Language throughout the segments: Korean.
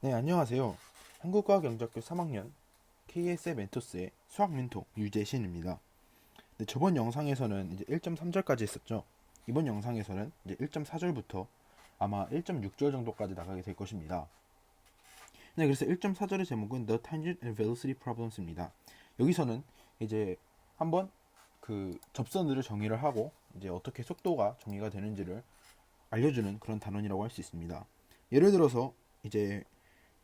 네, 안녕하세요. 한국과학영재학교 3학년 KSF 멘토스의 수학 멘토 유재신입니다. 네, 저번 영상에서는 이제 1.3절까지 했었죠. 이번 영상에서는 이제 1.4절부터 아마 1.6절 정도까지 나가게 될 것입니다. 네, 그래서 1.4절의 제목은 The Tangent and Velocity Problems입니다. 여기서는 이제 한번 그 접선들을 정의를 하고 이제 어떻게 속도가 정의가 되는지를 알려주는 그런 단원이라고 할 수 있습니다. 예를 들어서 이제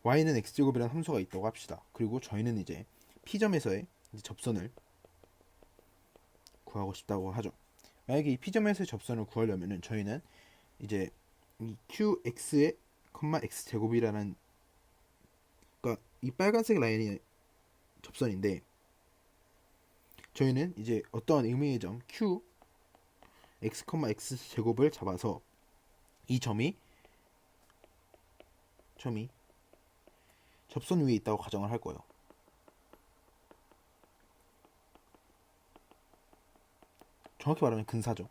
y는 x제곱이라는 함수가 있다고 합시다. 그리고 저희는 이제 P점에서의 접선을 구하고 싶다고 하죠. 만약에 이 P점에서의 접선을 구하려면은 저희는 이제 이 qx의 x제곱이라는, 그러니까 이 빨간색 라인이 접선인데 저희는 이제 어떠한 의미의 점 q x, x제곱을 잡아서 이 점이 접선 위에 있다고 가정을 할 거예요. 정확히 말하면 근사죠.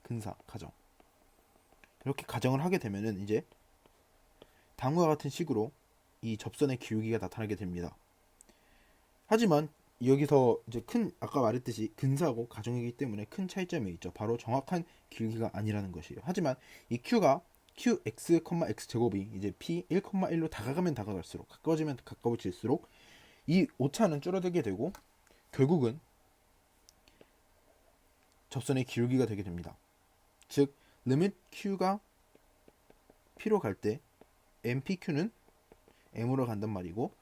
근사 가정. 이렇게 가정을 하게 되면은 이제 다음과 같은 식으로 이 접선의 기울기가 나타나게 됩니다. 하지만 여기서 이제 아까 말했듯이 근사하고 가정이기 때문에 큰 차이점이 있죠. 바로 정확한 기울기가 아니라는 것이에요. 하지만 이 q가 qx, x제곱이 이제 p 1,1로 다가가면 다가갈수록, 가까워지면 가까워질수록 이 오차는 줄어들게 되고 결국은 접선의 기울기가 되게 됩니다. 즉 리밋 q가 p로 갈 때 mpq는 m으로 간단 말이고,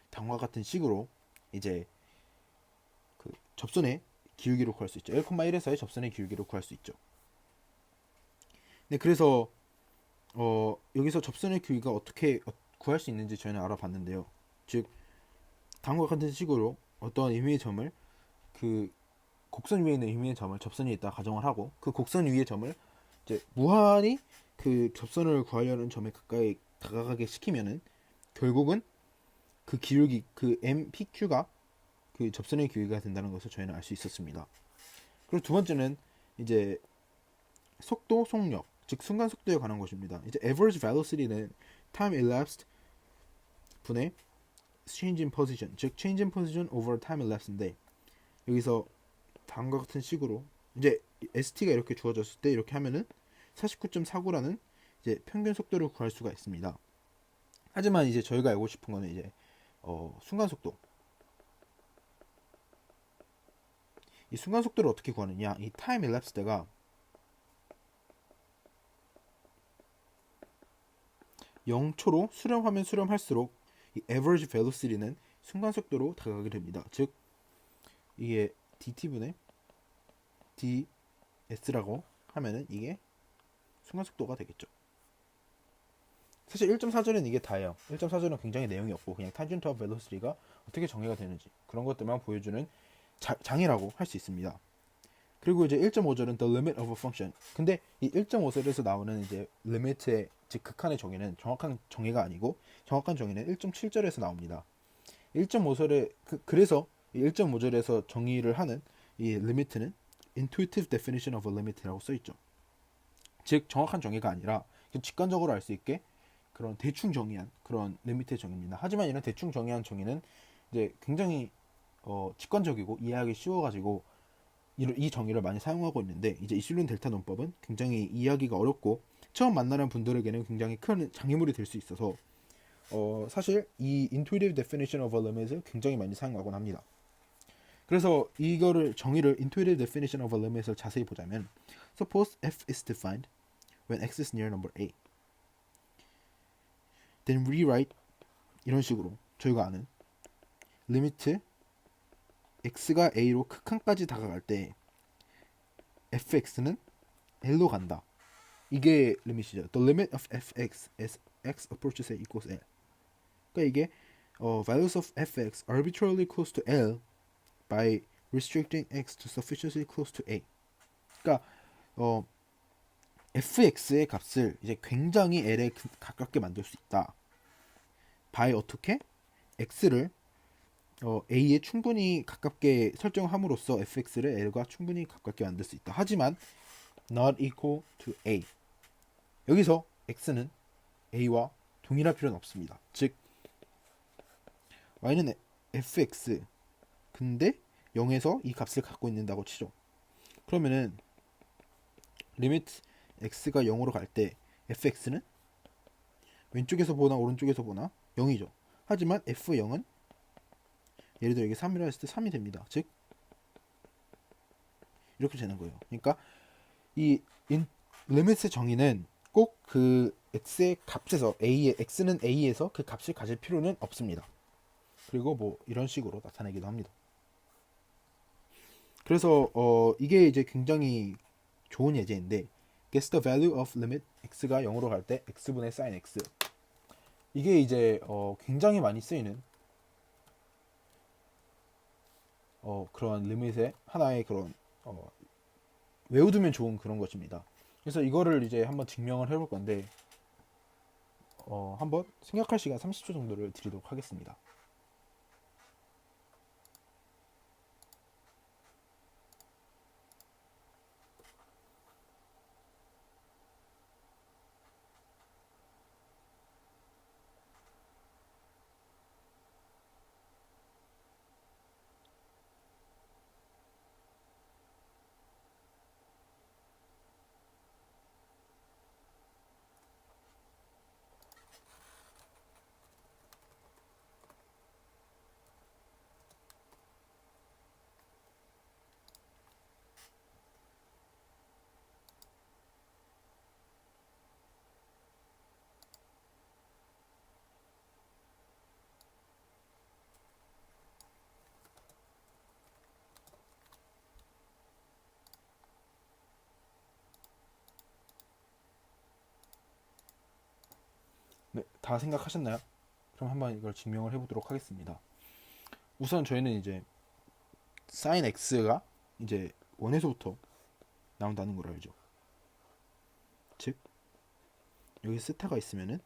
다음과 같은 식으로 이제 그 접선의 기울기를 구할 수 있죠. 1,1에서의 접선의 기울기를 구할 수 있죠. 네, 그래서 여기서 접선의 기울기가 어떻게 구할 수 있는지 저희는 알아봤는데요. 즉 다음과 같은 식으로 어떠한 의미의 점을 그 곡선 위에 있는 의미의 점을 접선 위에 있다 가정을 하고, 그 곡선 위의 점을 이제 무한히 그 접선을 구하려는 점에 가까이 다가가게 시키면은 결국은 그 기울기, 그 MPQ가 그 접선의 기울기가 된다는 것을 저희는 알 수 있었습니다. 그리고 두 번째는 이제 속도, 속력, 즉 순간 속도에 관한 것입니다. 이제 average velocity는 time elapsed 분의 change in position, 즉 change in position over time elapsed인데, 여기서 다음과 같은 식으로 이제 ST가 이렇게 주어졌을 때 이렇게 하면은 49.49라는 이제 평균 속도를 구할 수가 있습니다. 하지만 이제 저희가 알고 싶은 거는 이제 순간 속도. 이 순간 속도를 어떻게 구하느냐? 이 타임 elapsed가 0초로 수렴하면 수렴할수록 이 average velocity는 순간 속도로 다가가게 됩니다. 즉 이게 dt분의 ds라고 하면은 이게 순간 속도가 되겠죠. 사실 1.4절은 이게 다예요. 1.4절은 굉장히 내용이 없고 그냥 tangent of velocity가 어떻게 정의가 되는지 그런 것들만 보여주는 장이라고 할 수 있습니다. 그리고 이제 1.5절은 the limit of a function. 근데 이 1.5절에서 나오는 이제 limit의, 즉 극한의 정의는 정확한 정의가 아니고 정확한 정의는 1.7절에서 나옵니다. 1.5절에 그래서 이 1.5절에서 정의를 하는 이 limit는 intuitive definition of a limit라고 써 있죠. 즉 정확한 정의가 아니라 직관적으로 알 수 있게 그런 대충 정의한 그런 리미트의 정의입니다. 하지만 이런 대충 정의한 정의는 이제 굉장히 직관적이고 이해하기 쉬워가지고 이 정의를 많이 사용하고 있는데, 이제 이슐린 델타 논법은 굉장히 이해하기가 어렵고 처음 만나는 분들에게는 굉장히 큰 장애물이 될 수 있어서 사실 이 intuitive definition of a limit을 굉장히 많이 사용하곤 합니다. 그래서 이거를 정의를 intuitive definition of a limit을 자세히 보자면, suppose f is defined when x is near number a, then rewrite 이런 식으로 저희가 아는 리미트 x가 a로 극한까지 다가갈 때 fx는 l로 간다. 이게 리밋이죠. The limit of fx as x approaches a equals l. 그러니까 이게 values of fx arbitrarily close to l by restricting x to sufficiently close to a. 그러니까 fx의 값을 이제 굉장히 l에 가깝게 만들 수 있다. by 어떻게? x를 a에 충분히 가깝게 설정함으로써 fx를 l과 충분히 가깝게 만들 수 있다. 하지만 not equal to a. 여기서 x는 a와 동일할 필요는 없습니다. 즉 y는 fx 근데 0에서 이 값을 갖고 있는다고 치죠. 그러면은 리미트 x가 0으로 갈 때 fx는 왼쪽에서 보나 오른쪽에서 보나 0이죠. 하지만 f0은 예를 들어 이게 3이라 했을 때 3이 됩니다. 즉 이렇게 되는 거예요. 그러니까 이 리미트의 정의는 꼭 그 x의 값에서 a의 x는 a에서 그 값을 가질 필요는 없습니다. 그리고 뭐 이런 식으로 나타내기도 합니다. 그래서 이게 이제 굉장히 좋은 예제인데 guess the value of limit x가 0으로 갈 때 x분의 sin x 이게 이제 굉장히 많이 쓰이는 그런 리밋의 하나의 그런 외워두면 좋은 그런 것입니다. 그래서 이거를 이제 한번 증명을 해볼 건데 한번 생각할 시간 30초 정도를 드리도록 하겠습니다. 네, 다 생각하셨나요? 그럼 한번 이걸 증명을 해보도록 하겠습니다. 우선 저희는 이제 sin x가 이제 1에서부터 나온다는 걸 알죠. 즉 여기 세타가 있으면은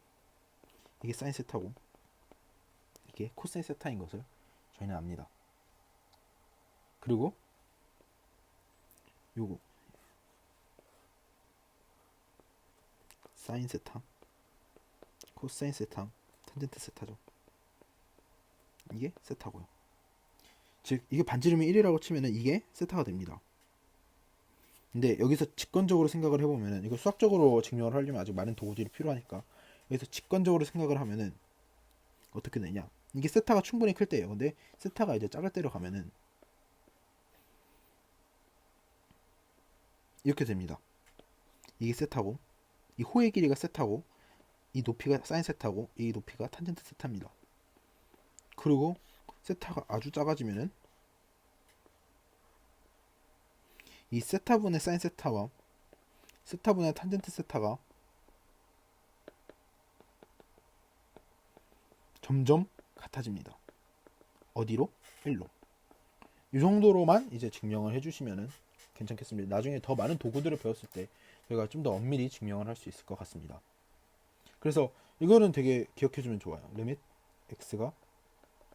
이게 sin 세타고 이게 코사인 세타인 것을 저희는 압니다. 그리고 요거 sin 세타 코사인 세타 탄젠트 세타죠. 이게 세타고요. 즉 이게 반지름이 1이라고 치면은 이게 세타가 됩니다. 근데 여기서 직관적으로 생각을 해보면은 이거 수학적으로 증명을 하려면 아직 많은 도구들이 필요하니까 여기서 직관적으로 생각을 하면은 어떻게 되냐, 이게 세타가 충분히 클 때예요. 근데 세타가 이제 작을 때로 가면은 이렇게 됩니다. 이게 세타고 이 호의 길이가 세타고 이 높이가 사인 세타고 이 높이가 탄젠트 세타입니다. 그리고 세타가 아주 작아지면은 이 세타분의 사인 세타와 세타분의 탄젠트 세타가 점점 같아집니다. 어디로? 1로. 이 정도로만 이제 증명을 해주시면은 괜찮겠습니다. 나중에 더 많은 도구들을 배웠을 때 저희가 좀 더 엄밀히 증명을 할 수 있을 것 같습니다. 그래서 이거는 되게 기억해주면 좋아요. 리밋 x가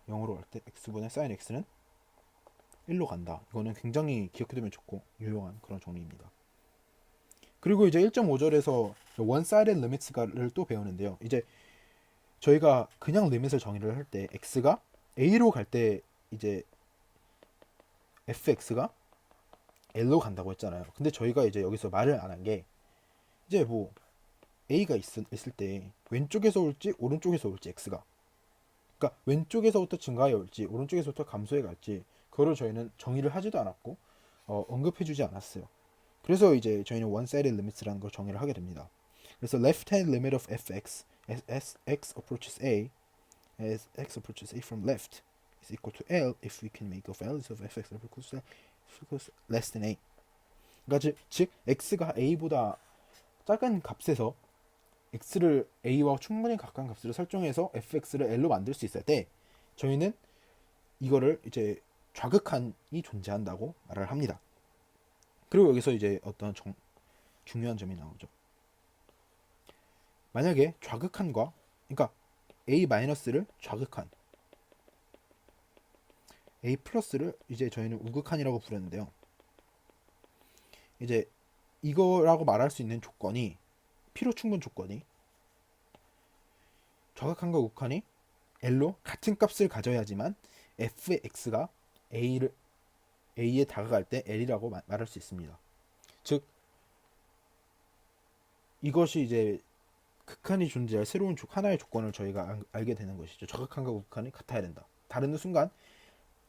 0으로 갈 때 x분의 sin x는 1로 간다. 이거는 굉장히 기억해두면 좋고 유용한 그런 정리입니다. 그리고 이제 1.5절에서 one-sided limits를 또 배우는데요. 이제 저희가 그냥 리밋을 정의를 할 때 x가 a로 갈 때 이제 fx가 l로 간다고 했잖아요. 근데 저희가 이제 여기서 말을 안 한 게 이제 뭐 a가 있을 때 왼쪽에서 올지 오른쪽에서 올지 x가, 그러니까 왼쪽에서부터 증가해 올지 오른쪽에서부터 감소해 갈지 그거를 저희는 정의를 하지도 않았고 언급해주지 않았어요. 그래서 이제 저희는 one-sided limits라는 걸 정의를 하게 됩니다. 그래서 left-hand limit of fx as x approaches a as x approaches a from left is equal to L if we can make the values of fx equals less than a. 그러니까 즉 x가 a보다 작은 값에서 x를 a와 충분히 가까운 값으로 설정해서 fx를 l로 만들 수 있을 때 저희는 이거를 이제 좌극한이 존재한다고 말을 합니다. 그리고 여기서 이제 어떤 중요한 점이 나오죠. 만약에 좌극한과 그러니까 a-를 좌극한 a+를 이제 저희는 우극한이라고 부르는데요. 이제 이거라고 말할 수 있는 조건이 필요 충분 조건이 좌극한과 우극한이 L로 같은 값을 가져야지만 fx가 A에 다가갈 때 L이라고 말할 수 있습니다. 즉 이것이 이제 극한이 존재할 새로운 하나의 조건을 저희가 알게 되는 것이죠. 좌극한과 우극한이 같아야 된다. 다른 순간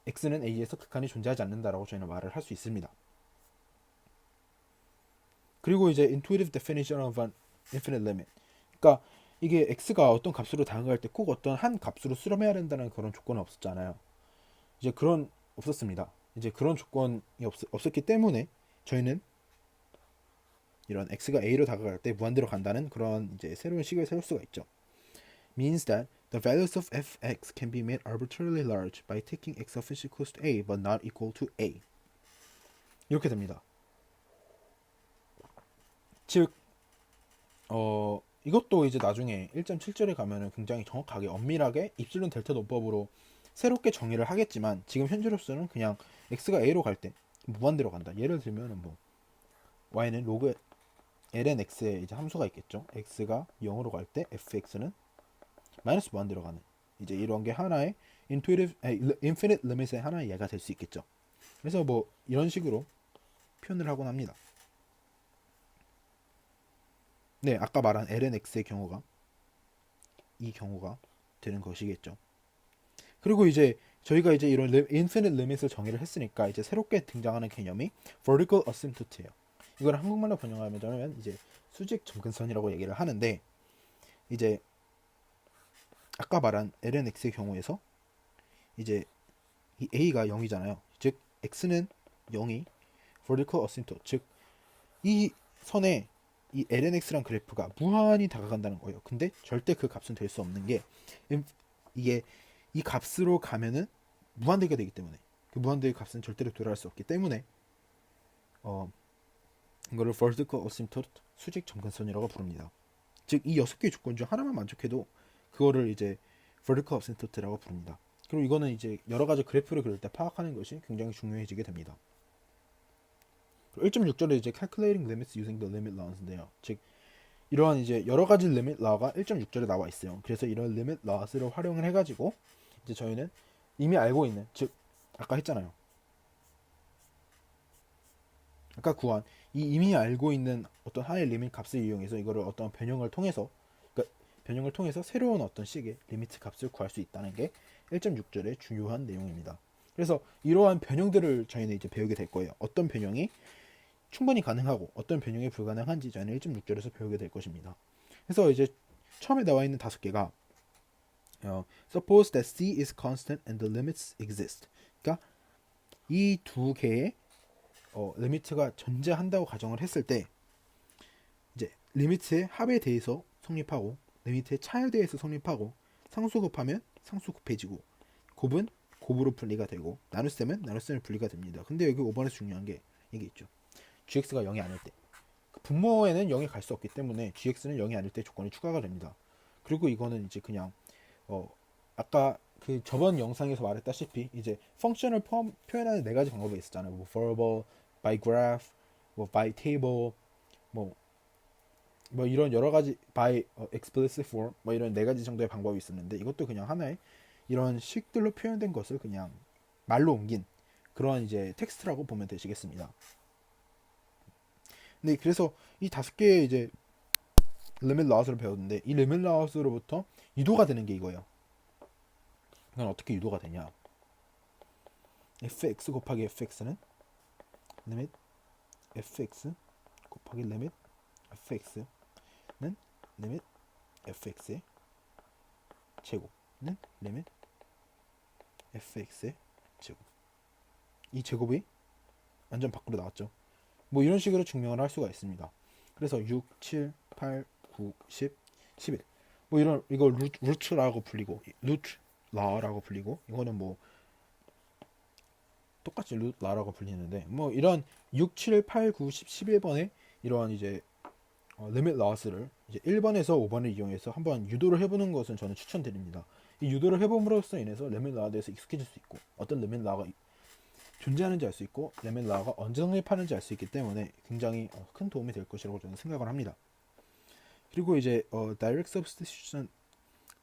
x는 a에서 극한이 존재하지 않는다라고 저희는 말을 할 수 있습니다. 그리고 이제 intuitive definition of an infinite limit. 그러니까 이게 x가 어떤 값으로 다가갈 때 꼭 어떤 한 값으로 수렴해야 된다는 그런 조건은 없었잖아요. 이제 그런 없었습니다. 이제 그런 조건이 없었기 때문에 저희는 이런 x가 a로 다가갈 때 무한대로 간다는 그런 이제 새로운 식을 세울 수가 있죠. Means that the values of fx can be made arbitrarily large by taking x of x equals to a but not equal to a. 이렇게 됩니다. 즉 이것도 이제 나중에 1.7절에 가면은 굉장히 정확하게 엄밀하게 입실론 델타 논법으로 새롭게 정의를 하겠지만 지금 현재로서는 그냥 x가 a로 갈 때 무한대로 간다. 예를 들면은 뭐 y는 로그 ln x에 이제 함수가 있겠죠. x가 0으로 갈 때 fx는 마이너스 무한대로 가는 이제 이런 게 하나의 infinite limit의 하나의 예가 될 수 있겠죠. 그래서 뭐 이런 식으로 표현을 하곤 합니다. 네, 아까 말한 ln x의 경우가 이 경우가 되는 것이겠죠. 그리고 이제 저희가 이제 이런 infinite limit을 정의를 했으니까 이제 새롭게 등장하는 개념이 vertical asymptote예요. 이걸 한국말로 번역하면 이제 수직 점근선이라고 얘기를 하는데 이제 아까 말한 ln x의 경우에서 이제 이 a가 0이잖아요. 즉 x는 0이 vertical asymptote, 즉 이 선에 이 ln x란 그래프가 무한히 다가간다는 거예요. 근데 절대 그 값은 될 수 없는 게 이게 이 값으로 가면은 무한대가 되기 때문에 그 무한대의 값은 절대로 돌아갈 수 없기 때문에 이거를 vertical asymptote 수직 점근선이라고 부릅니다. 즉 이 6개의 조건 중 하나만 만족해도 그거를 이제 vertical asymptote라고 부릅니다. 그리고 이거는 이제 여러 가지 그래프를 그릴 때 파악하는 것이 굉장히 중요해지게 됩니다. 1.6절에 이제 calculating limits using the limit laws인데요. 즉 이러한 이제 여러 가지 limit law가 1.6절에 나와 있어요. 그래서 이런 limit laws를 활용을 해가지고 이제 저희는 이미 알고 있는, 즉 아까 했잖아요. 아까 구한 이 이미 알고 있는 어떤 하나의 리밋 값을 이용해서 이거를 어떤 변형을 통해서 새로운 어떤 식의 리미트 값을 구할 수 있다는 게 1.6절의 중요한 내용입니다. 그래서 이러한 변형들을 저희는 이제 배우게 될 거예요. 어떤 변형이 충분히 가능하고 어떤 변형이 불가능한지 저희는 1.6절에서 배우게 될 것입니다. 그래서 이제 처음에 나와 있는 5개가 Suppose that c is constant and the limits exist. 그러니까 이 두 개의 리미트가 존재한다고 가정을 했을 때 이제 리미트의 합에 대해서 성립하고 리미트의 차에 대해서 성립하고 상수 곱하면 상수 곱해지고 곱은 곱으로 분리가 되고 나눗셈은 나눗셈으로 분리가 됩니다. 근데 여기 5번에서 중요한 게 이게 있죠. gx가 0이 아닐 때 분모에는 0이 갈 수 없기 때문에 gx는 0이 아닐 때 조건이 추가가 됩니다. 그리고 이거는 이제 그냥 아까 그 저번 영상에서 말했다시피 이제 펑션을 표현하는 4가지 방법이 있었잖아요. 뭐 verbal, by graph, 뭐 by table, 뭐 이런 여러 가지 by explicit form, 뭐 이런 4가지 정도의 방법이 있었는데 이것도 그냥 하나의 이런 식들로 표현된 것을 그냥 말로 옮긴 그런 이제 텍스트라고 보면 되시겠습니다. 네, 그래서 이 5개의 이제 limit laws를 배웠는데 이 limit laws로부터 유도가 되는 게 이거예요. 이건 어떻게 유도가 되냐? fx 곱하기 fx는 limit fx 곱하기 limit fx는 limit fx의 제곱는 limit fx의 제곱. 이 제곱이 완전 밖으로 나왔죠. 뭐 이런 식으로 증명을 할 수가 있습니다. 그래서 6, 7, 8, 9, 10, 11. 뭐 이런 이거 루트라고 불리고 루트 라라고 불리고 이거는 뭐 똑같이 루트 라라고 불리는데 뭐 이런 6, 7, 8, 9, 10, 11번에 이러한 이제 리밋 라스를 이제 1번에서 5번을 이용해서 한번 유도를 해보는 것은 저는 추천드립니다. 이 유도를 해봄으로써 인해서 리밋 라에 대해서 익숙해질 수 있고 어떤 리밋 라가 존재하는지 알 수 있고 리밋 라가 언제 성립하는지 알 수 있기 때문에 굉장히 큰 도움이 될 것이라고 저는 생각을 합니다. 그리고 이제 direct substitution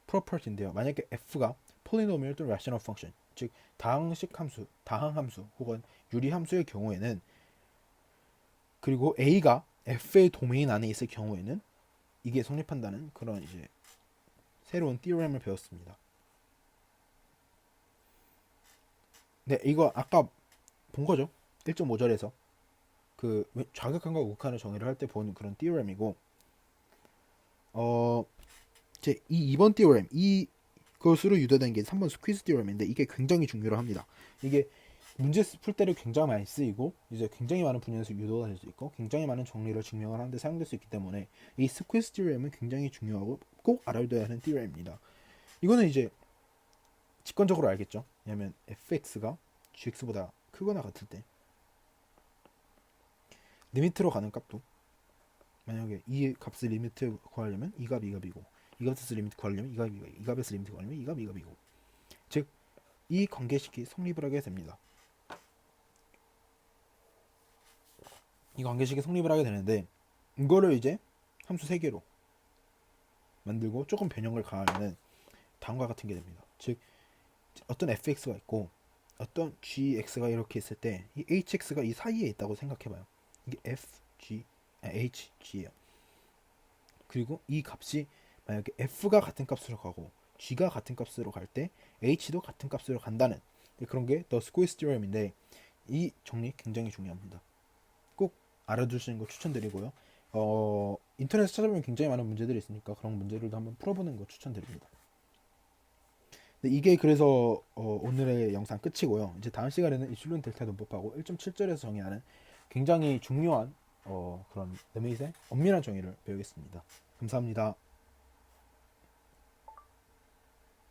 property인데요. 만약에 f가 polynomial 또는 rational function, 즉 다항식 함수, 다항 함수 혹은 유리 함수의 경우에는, 그리고 a가 f의 도메인 안에 있을 경우에는 이게 성립한다는 그런 이제 새로운 theorem을 배웠습니다. 네, 이거 아까 본 거죠. 1.5절에서 그 좌극한과 우극한의 정의를 할 때 본 그런 theorem이고, 제 이번 theorem, 이것으로 유도된 게 3번 스퀴즈 theorem인데 이게 굉장히 중요로 합니다. 이게 문제 풀 때를 굉장히 많이 쓰이고 이제 굉장히 많은 분야에서 유도가 될 수 있고 굉장히 많은 정리를 증명을 하는데 사용될 수 있기 때문에 이 스퀴즈 theorem은 굉장히 중요하고 꼭 알아둬야 하는 theorem입니다. 이거는 이제 직관적으로 알겠죠. 왜냐면 fx가 gx보다 크거나 같을 때 리미트로 가는 값도, 만약에 이 값의 리미트 구하려면 이 값이 이 값이고, 이 값에서 리미트 구하려면 이 값이 이 값에서 리미트 구하려면 이 값이 이 값이고, 즉 이 관계식이 성립을 하게 됩니다. 이 관계식이 성립을 하게 되는데 이거를 이제 함수 3개로 만들고 조금 변형을 가하면은 다음과 같은 게 됩니다. 즉 어떤 fx가 있고 어떤 gx가 이렇게 있을 때 이 hx가 이 사이에 있다고 생각해봐요. 이게 hg예요. 그리고 이 값이 만약에 f가 같은 값으로 가고 g가 같은 값으로 갈 때 h도 같은 값으로 간다는 그런 게 The Squeeze Theorem인데, 이 정리 굉장히 중요합니다. 꼭 알아두시는 거 추천드리고요. 인터넷에 찾아보면 굉장히 많은 문제들이 있으니까 그런 문제들도 한번 풀어보는 거 추천드립니다. 네, 이게 그래서 오늘의 영상 끝이고요. 이제 다음 시간에는 이슐론 델타 논법하고 1.7절에서 정의하는 굉장히 중요한 그런 르밋의 엄밀한 정의를 배우겠습니다. 감사합니다.